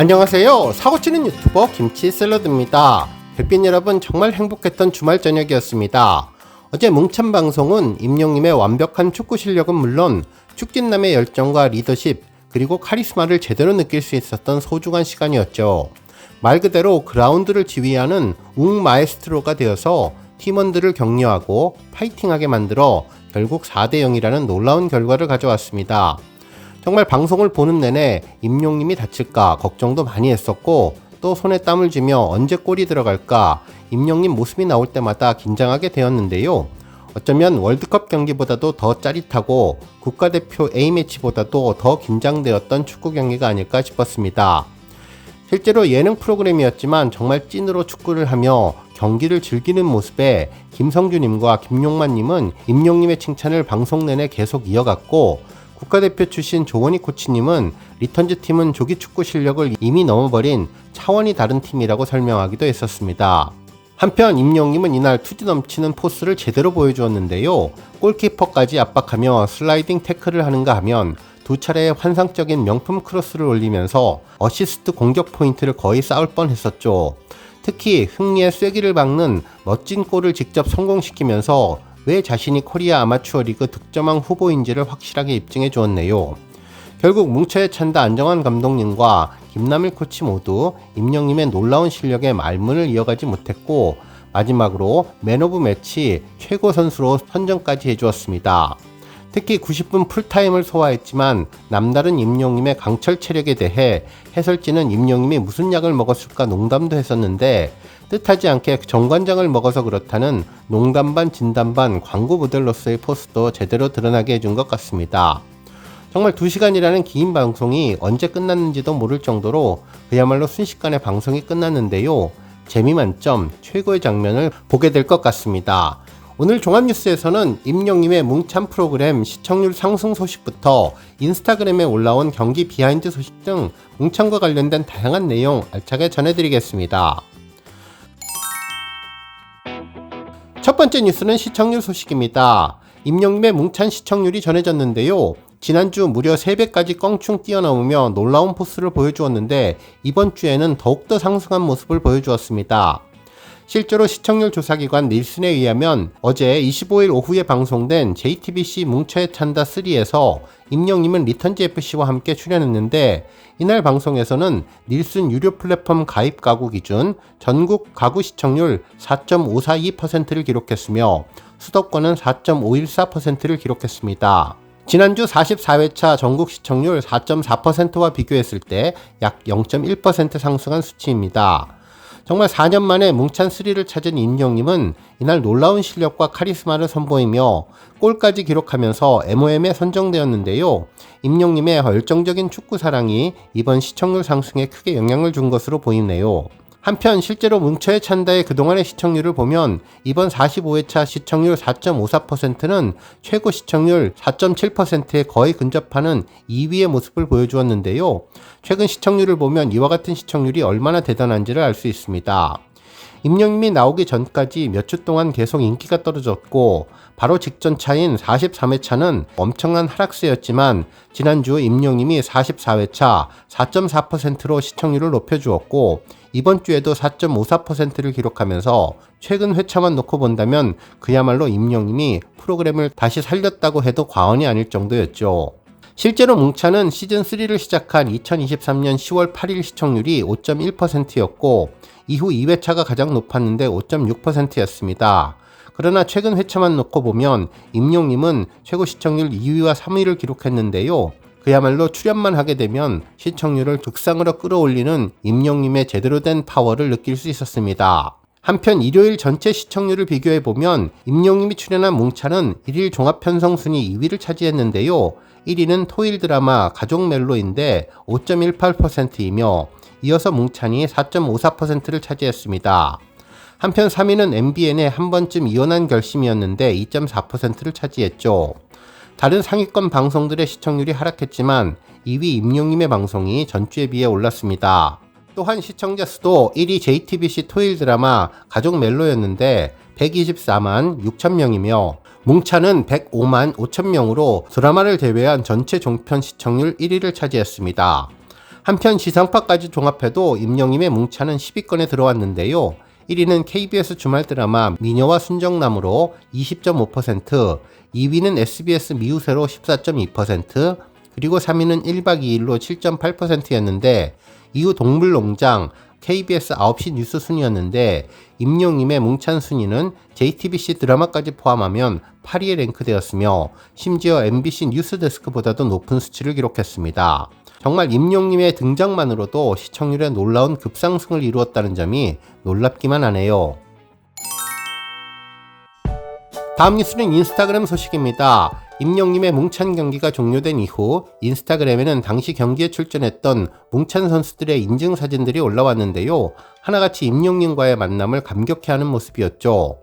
안녕하세요. 사고치는 유튜버 김치샐러드입니다. 별빛 여러분, 정말 행복했던 주말 저녁이었습니다. 어제 뭉찬 방송은 임영님의 완벽한 축구 실력은 물론 축진남의 열정과 리더십 그리고 카리스마를 제대로 느낄 수 있었던 소중한 시간이었죠. 말 그대로 그라운드를 지휘하는 웅 마에스트로가 되어서 팀원들을 격려하고 파이팅하게 만들어 결국 4대 0이라는 놀라운 결과를 가져왔습니다. 정말 방송을 보는 내내 임용님이 다칠까 걱정도 많이 했었고, 또 손에 땀을 쥐며 언제 골이 들어갈까 임용님 모습이 나올 때마다 긴장하게 되었는데요. 어쩌면 월드컵 경기보다도 더 짜릿하고 국가대표 A매치보다도 더 긴장되었던 축구 경기가 아닐까 싶었습니다. 실제로 예능 프로그램이었지만 정말 찐으로 축구를 하며 경기를 즐기는 모습에 김성주님과 김용만님은 임용님의 칭찬을 방송 내내 계속 이어갔고, 국가대표 출신 조원희 코치님은 리턴즈 팀은 조기 축구 실력을 이미 넘어버린 차원이 다른 팀이라고 설명하기도 했었습니다. 한편 임영님은 이날 투지 넘치는 포스를 제대로 보여주었는데요. 골키퍼까지 압박하며 슬라이딩 태클을 하는가 하면 두 차례의 환상적인 명품 크로스를 올리면서 어시스트 공격 포인트를 거의 쌓을 뻔했었죠. 특히 흥미의 쐐기를 박는 멋진 골을 직접 성공시키면서 왜 자신이 코리아 아마추어 리그 득점왕 후보인지를 확실하게 입증해 주었네요. 결국 뭉쳐야 찬다 안정환 감독님과 김남일 코치 모두 임영님의 놀라운 실력에 말문을 이어가지 못했고, 마지막으로 맨 오브 매치 최고 선수로 선정까지 해주었습니다. 특히 90분 풀타임을 소화했지만 남다른 임영님의 강철 체력에 대해 해설진은 임영님이 무슨 약을 먹었을까 농담도 했었는데, 뜻하지 않게 정관장을 먹어서 그렇다는 농담 반 진담 반 광고 모델로서의 포스도 제대로 드러나게 해준 것 같습니다. 정말 2시간이라는 긴 방송이 언제 끝났는지도 모를 정도로 그야말로 순식간에 방송이 끝났는데요. 재미 만점 최고의 장면을 보게 될 것 같습니다. 오늘 종합뉴스에서는 임영님의 뭉찬 프로그램 시청률 상승 소식부터 인스타그램에 올라온 경기 비하인드 소식 등 뭉찬과 관련된 다양한 내용 알차게 전해드리겠습니다. 첫 번째 뉴스는 시청률 소식입니다. 임영님의 뭉찬 시청률이 전해졌는데요. 지난주 무려 3배까지 껑충 뛰어넘으며 놀라운 포스를 보여주었는데, 이번 주에는 더욱더 상승한 모습을 보여주었습니다. 실제로 시청률 조사기관 닐슨에 의하면 어제 25일 오후에 방송된 JTBC 뭉쳐야 찬다 3에서 임영님은 리턴즈 FC와 함께 출연했는데, 이날 방송에서는 닐슨 유료 플랫폼 가입 가구 기준 전국 가구 시청률 4.542%를 기록했으며 수도권은 4.514%를 기록했습니다. 지난주 44회차 전국 시청률 4.4%와 비교했을 때 약 0.1% 상승한 수치입니다. 정말 4년 만에 뭉찬 3를 찾은 임영님은 이날 놀라운 실력과 카리스마를 선보이며 골까지 기록하면서 MOM에 선정되었는데요. 임영님의 열정적인 축구 사랑이 이번 시청률 상승에 크게 영향을 준 것으로 보이네요. 한편 실제로 뭉쳐야 찬다의 그동안의 시청률을 보면 이번 45회차 시청률 4.54%는 최고 시청률 4.7%에 거의 근접하는 2위의 모습을 보여주었는데요. 최근 시청률을 보면 이와 같은 시청률이 얼마나 대단한지를 알 수 있습니다. 임영님이 나오기 전까지 몇 주 동안 계속 인기가 떨어졌고, 바로 직전 차인 43회차는 엄청난 하락세였지만 지난주 임영님이 44회차 4.4%로 시청률을 높여주었고, 이번 주에도 4.54%를 기록하면서 최근 회차만 놓고 본다면 그야말로 임영님이 프로그램을 다시 살렸다고 해도 과언이 아닐 정도였죠. 실제로 뭉찬은 시즌3를 시작한 2023년 10월 8일 시청률이 5.1%였고 이후 2회차가 가장 높았는데 5.6%였습니다. 그러나 최근 회차만 놓고 보면 임영님은 최고 시청률 2위와 3위를 기록했는데요. 그야말로 출연만 하게 되면 시청률을 극상으로 끌어올리는 임영님의 제대로 된 파워를 느낄 수 있었습니다. 한편 일요일 전체 시청률을 비교해보면 임영님이 출연한 뭉찬은 1일 종합편성순위 2위를 차지했는데요. 1위는 토일 드라마 가족 멜로인데 5.18%이며 이어서 뭉찬이 4.54%를 차지했습니다. 한편 3위는 MBN의 한 번쯤 이혼한 결심이었는데 2.4%를 차지했죠. 다른 상위권 방송들의 시청률이 하락했지만 2위 임영님의 방송이 전주에 비해 올랐습니다. 또한 시청자 수도 1위 JTBC 토일 드라마 가족 멜로였는데 124만 6천명이며 뭉찬은 105만 5천명으로 드라마를 제외한 전체 종편 시청률 1위를 차지했습니다. 한편 지상파까지 종합해도 임영임의 뭉찬은 10위권에 들어왔는데요. 1위는 KBS 주말 드라마 미녀와 순정남으로 20.5%, 2위는 SBS 미우새로 14.2%, 그리고 3위는 1박 2일로 7.8%였는데 이후 동물농장, KBS 9시 뉴스 순위였는데 임영임의 뭉찬 순위는 JTBC 드라마까지 포함하면 8위에 랭크되었으며 심지어 MBC 뉴스데스크보다도 높은 수치를 기록했습니다. 정말 임영임의 등장만으로도 시청률에 놀라운 급상승을 이루었다는 점이 놀랍기만 하네요. 다음 뉴스는 인스타그램 소식입니다. 임영임의 뭉찬 경기가 종료된 이후 인스타그램에는 당시 경기에 출전했던 뭉찬 선수들의 인증 사진들이 올라왔는데요. 하나같이 임영임과의 만남을 감격해하는 모습이었죠.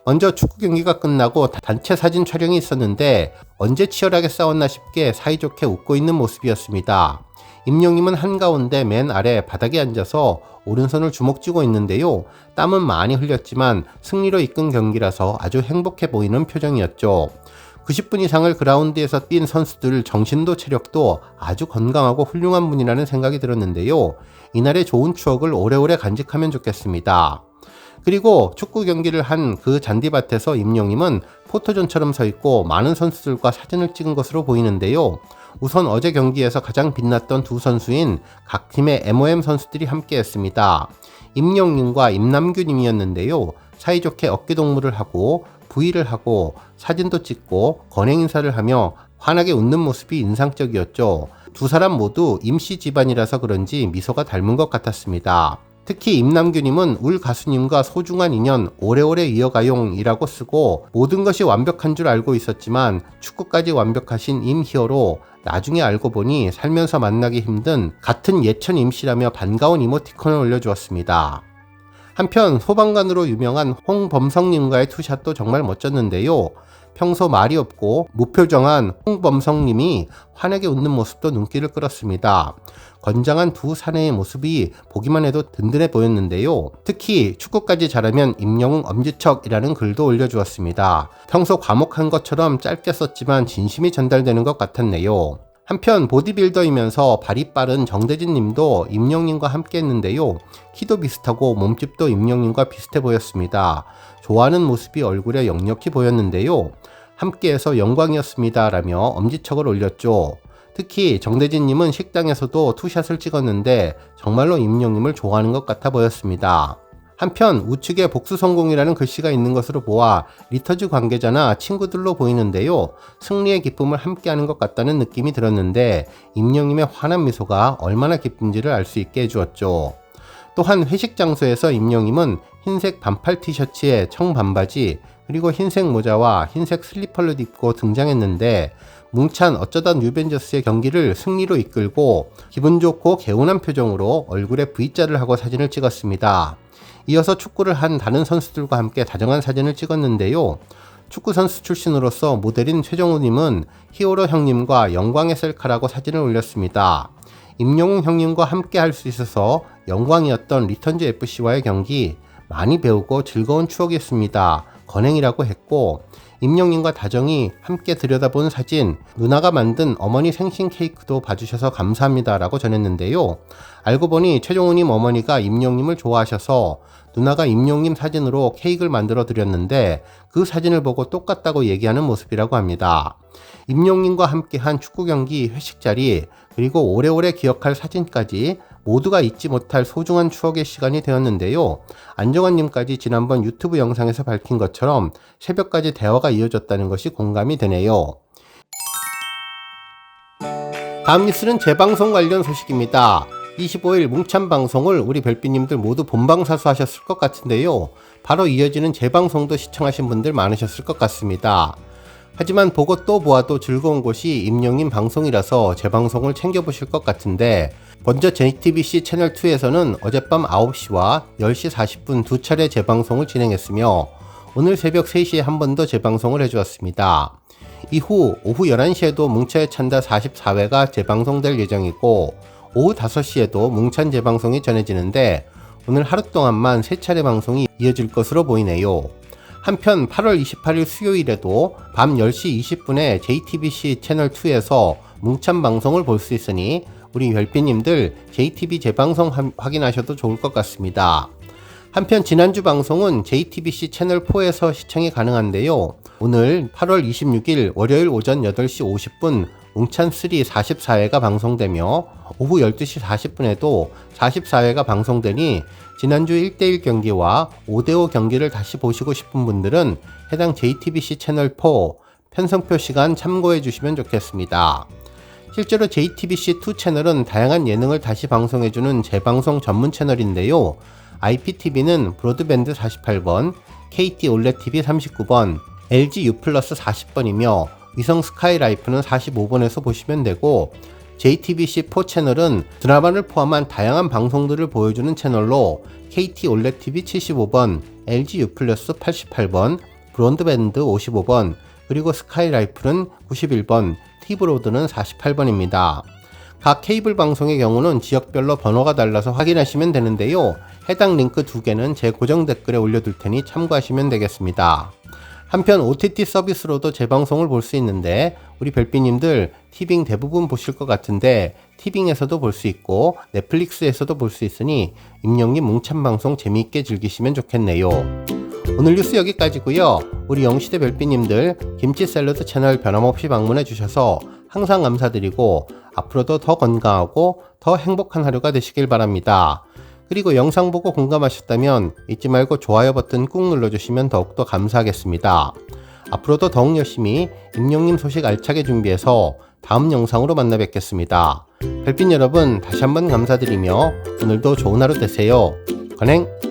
먼저 축구 경기가 끝나고 단체 사진 촬영이 있었는데 언제 치열하게 싸웠나 싶게 사이좋게 웃고 있는 모습이었습니다. 임영임은 한가운데 맨 아래 바닥에 앉아서 오른손을 주먹 쥐고 있는데요. 땀은 많이 흘렸지만 승리로 이끈 경기라서 아주 행복해 보이는 표정이었죠. 90분 이상을 그라운드에서 뛴 선수들 정신도 체력도 아주 건강하고 훌륭한 분이라는 생각이 들었는데요. 이날의 좋은 추억을 오래오래 간직하면 좋겠습니다. 그리고 축구 경기를 한 그 잔디밭에서 임영임은 포토존처럼 서 있고 많은 선수들과 사진을 찍은 것으로 보이는데요. 우선 어제 경기에서 가장 빛났던 두 선수인 각 팀의 MOM 선수들이 함께했습니다. 임영임과 임남규님이었는데요. 사이좋게 어깨동무를 하고 V를 하고 사진도 찍고 건행 인사를 하며 환하게 웃는 모습이 인상적이었죠. 두 사람 모두 임씨 집안이라서 그런지 미소가 닮은 것 같았습니다. 특히 임남규님은 울 가수님과 소중한 인연 오래오래 이어가용이라고 쓰고 모든 것이 완벽한 줄 알고 있었지만 축구까지 완벽하신 임히어로 나중에 알고 보니 살면서 만나기 힘든 같은 예천 임씨라며 반가운 이모티콘을 올려주었습니다. 한편 소방관으로 유명한 홍범성님과의 투샷도 정말 멋졌는데요. 평소 말이 없고 무표정한 홍범성님이 환하게 웃는 모습도 눈길을 끌었습니다. 건장한 두 사내의 모습이 보기만 해도 든든해 보였는데요. 특히 축구까지 잘하면 임영웅 엄지척이라는 글도 올려주었습니다. 평소 과묵한 것처럼 짧게 썼지만 진심이 전달되는 것 같았네요. 한편 보디빌더이면서 발이 빠른 정대진 님도 임영님과 함께 했는데요. 키도 비슷하고 몸집도 임영님과 비슷해 보였습니다. 좋아하는 모습이 얼굴에 역력히 보였는데요. 함께해서 영광이었습니다 라며 엄지척을 올렸죠. 특히 정대진 님은 식당에서도 투샷을 찍었는데 정말로 임영님을 좋아하는 것 같아 보였습니다. 한편 우측에 복수 성공이라는 글씨가 있는 것으로 보아 리터즈 관계자나 친구들로 보이는데요. 승리의 기쁨을 함께하는 것 같다는 느낌이 들었는데 임영님의 환한 미소가 얼마나 기쁜지를 알 수 있게 해주었죠. 또한 회식 장소에서 임영님은 흰색 반팔 티셔츠에 청반바지 그리고 흰색 모자와 흰색 슬리퍼를 입고 등장했는데 뭉찬 어쩌다 뉴벤져스의 경기를 승리로 이끌고 기분 좋고 개운한 표정으로 얼굴에 V자를 하고 사진을 찍었습니다. 이어서 축구를 한 다른 선수들과 함께 다정한 사진을 찍었는데요. 축구선수 출신으로서 모델인 최정우님은 히어로 형님과 영광의 셀카라고 사진을 올렸습니다. 임영웅 형님과 함께 할 수 있어서 영광이었던 리턴즈 FC와의 경기 많이 배우고 즐거운 추억이었습니다. 건행이라고 했고 임영님과 다정이 함께 들여다본 사진, 누나가 만든 어머니 생신 케이크도 봐주셔서 감사합니다 라고 전했는데요. 알고 보니 최종우님 어머니가 임영님을 좋아하셔서 누나가 임영님 사진으로 케이크를 만들어 드렸는데 그 사진을 보고 똑같다고 얘기하는 모습이라고 합니다. 임영님과 함께한 축구 경기 회식 자리 그리고 오래오래 기억할 사진까지 모두가 잊지 못할 소중한 추억의 시간이 되었는데요. 안정환님까지 지난번 유튜브 영상에서 밝힌 것처럼 새벽까지 대화가 이어졌다는 것이 공감이 되네요. 다음 뉴스는 재방송 관련 소식입니다. 25일 뭉찬 방송을 우리 별빛님들 모두 본방사수 하셨을 것 같은데요. 바로 이어지는 재방송도 시청하신 분들 많으셨을 것 같습니다. 하지만 보고 또 보아도 즐거운 곳이 임영님 방송이라서 재방송을 챙겨보실 것 같은데 먼저 JTBC 채널2에서는 어젯밤 9시와 10시 40분 두 차례 재방송을 진행했으며 오늘 새벽 3시에 한 번 더 재방송을 해주었습니다. 이후 오후 11시에도 뭉찬의 찬다 44회가 재방송될 예정이고 오후 5시에도 뭉찬 재방송이 전해지는데 오늘 하루 동안만 3차례 방송이 이어질 것으로 보이네요. 한편 8월 28일 수요일에도 밤 10시 20분에 JTBC 채널2에서 뭉찬 방송을 볼 수 있으니 우리 별빛님들 JTB 재방송 확인하셔도 좋을 것 같습니다. 한편 지난주 방송은 JTBC 채널4에서 시청이 가능한데요. 오늘 8월 26일 월요일 오전 8시 50분 웅찬3 44회가 방송되며 오후 12시 40분에도 44회가 방송되니 지난주 1대1 경기와 5대5 경기를 다시 보시고 싶은 분들은 해당 JTBC 채널4 편성표 시간 참고해 주시면 좋겠습니다. 실제로 JTBC2 채널은 다양한 예능을 다시 방송해주는 재방송 전문 채널인데요. IPTV는 브로드밴드 48번, KT 올레TV 39번, LG U+ 40번이며 위성 스카이라이프는 45번에서 보시면 되고 JTBC4 채널은 드라마를 포함한 다양한 방송들을 보여주는 채널로 KT 올레TV 75번, LG U+ 88번, 브로드밴드 55번, 그리고 스카이라이프는 91번, T브로드는 48번입니다. 각 케이블 방송의 경우는 지역별로 번호가 달라서 확인하시면 되는데요. 해당 링크 2개는 제 고정 댓글에 올려둘 테니 참고하시면 되겠습니다. 한편 OTT 서비스로도 재방송을 볼 수 있는데 우리 별빛님들 티빙 대부분 보실 것 같은데 티빙에서도 볼 수 있고 넷플릭스에서도 볼 수 있으니 임영님 뭉찬방송 재미있게 즐기시면 좋겠네요. 오늘 뉴스 여기까지고요. 우리 영시대 별빛님들 김치 샐러드 채널 변함없이 방문해 주셔서 항상 감사드리고 앞으로도 더 건강하고 더 행복한 하루가 되시길 바랍니다. 그리고 영상 보고 공감하셨다면 잊지 말고 좋아요 버튼 꾹 눌러주시면 더욱더 감사하겠습니다. 앞으로도 더욱 열심히 임영님 소식 알차게 준비해서 다음 영상으로 만나 뵙겠습니다. 별빛 여러분 다시 한번 감사드리며 오늘도 좋은 하루 되세요. 건행!